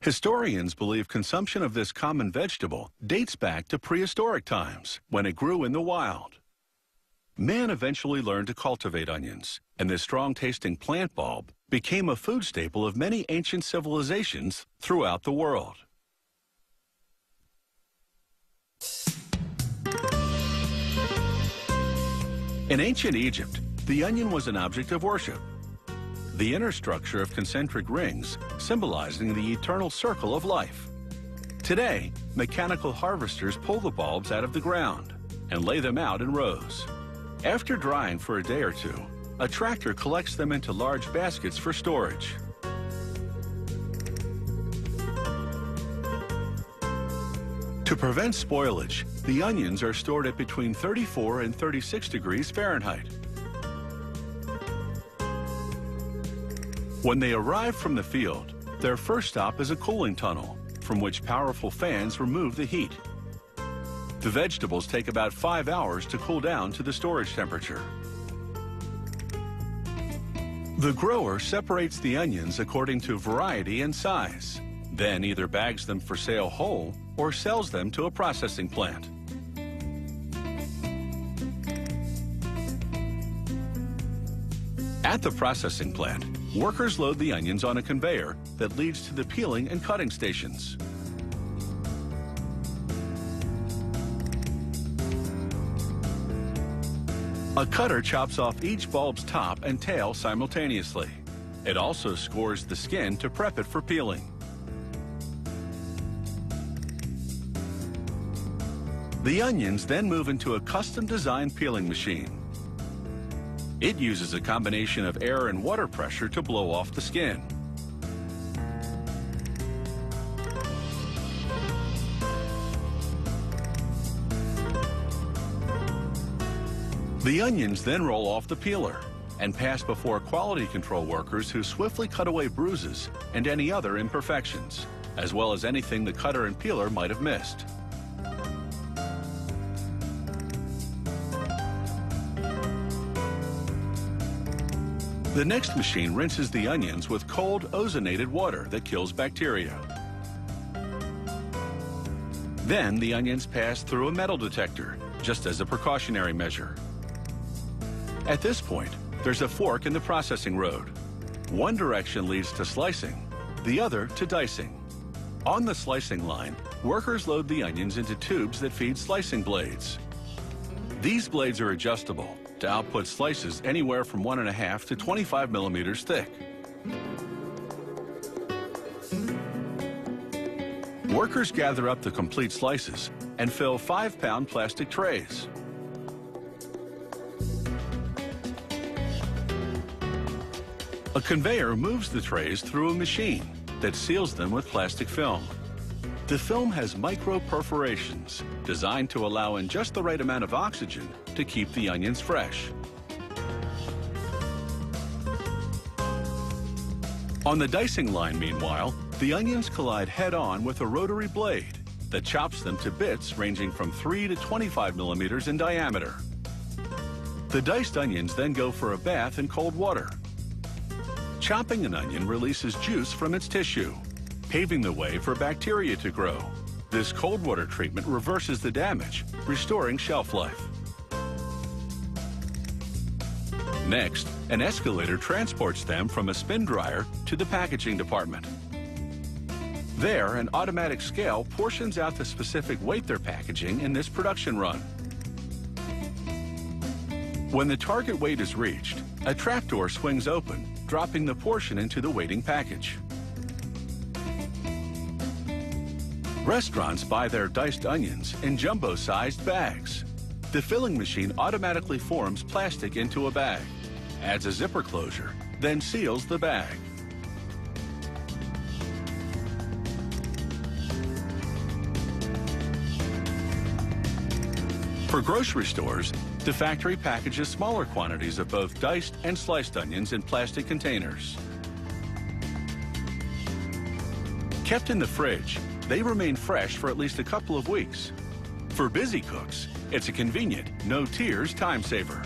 Historians believe consumption of this common vegetable dates back to prehistoric times, when it grew in the wild. Man eventually learned to cultivate onions, and this strong-tasting plant bulb became a food staple of many ancient civilizations throughout the world. In ancient Egypt, the onion was an object of worship. The inner structure of concentric rings symbolizing the eternal circle of life. Today, mechanical harvesters pull the bulbs out of the ground and lay them out in rows. After drying for a day or two, a tractor collects them into large baskets for storage. To prevent spoilage, the onions are stored at between 34 and 36 degrees Fahrenheit. When they arrive from the field, their first stop is a cooling tunnel, from which powerful fans remove the heat. The vegetables take about 5 hours to cool down to the storage temperature. The grower separates the onions according to variety and size, then either bags them for sale whole or sells them to a processing plant. At the processing plant, workers load the onions on a conveyor that leads to the peeling and cutting stations. A cutter chops off each bulb's top and tail simultaneously. It also scores the skin to prep it for peeling. The onions then move into a custom-designed peeling machine. It uses a combination of air and water pressure to blow off the skin. The onions then roll off the peeler and pass before quality control workers who swiftly cut away bruises and any other imperfections, as well as anything the cutter and peeler might have missed. The next machine rinses the onions with cold, ozonated water that kills bacteria. Then the onions pass through a metal detector, just as a precautionary measure. At this point, there's a fork in the processing road. One direction leads to slicing, the other to dicing. On the slicing line, workers load the onions into tubes that feed slicing blades. These blades are adjustable to output slices anywhere from 1.5 to 25 millimeters thick. Workers gather up the complete slices and fill 5-pound plastic trays. A conveyor moves the trays through a machine that seals them with plastic film. The film has micro perforations designed to allow in just the right amount of oxygen to keep the onions fresh. On the dicing line, meanwhile, the onions collide head-on with a rotary blade that chops them to bits ranging from 3 to 25 millimeters in diameter. The diced onions then go for a bath in cold water. Chopping an onion releases juice from its tissue, paving the way for bacteria to grow. This cold water treatment reverses the damage, restoring shelf life. Next, an escalator transports them from a spin dryer to the packaging department. There, an automatic scale portions out the specific weight they're packaging in this production run. When the target weight is reached, a trapdoor swings open, dropping the portion into the waiting package. Restaurants buy their diced onions in jumbo-sized bags. The filling machine automatically forms plastic into a bag, adds a zipper closure, then seals the bag. For grocery stores, the factory packages smaller quantities of both diced and sliced onions in plastic containers. Kept in the fridge, they remain fresh for at least a couple of weeks. For busy cooks, it's a convenient, no tears time saver.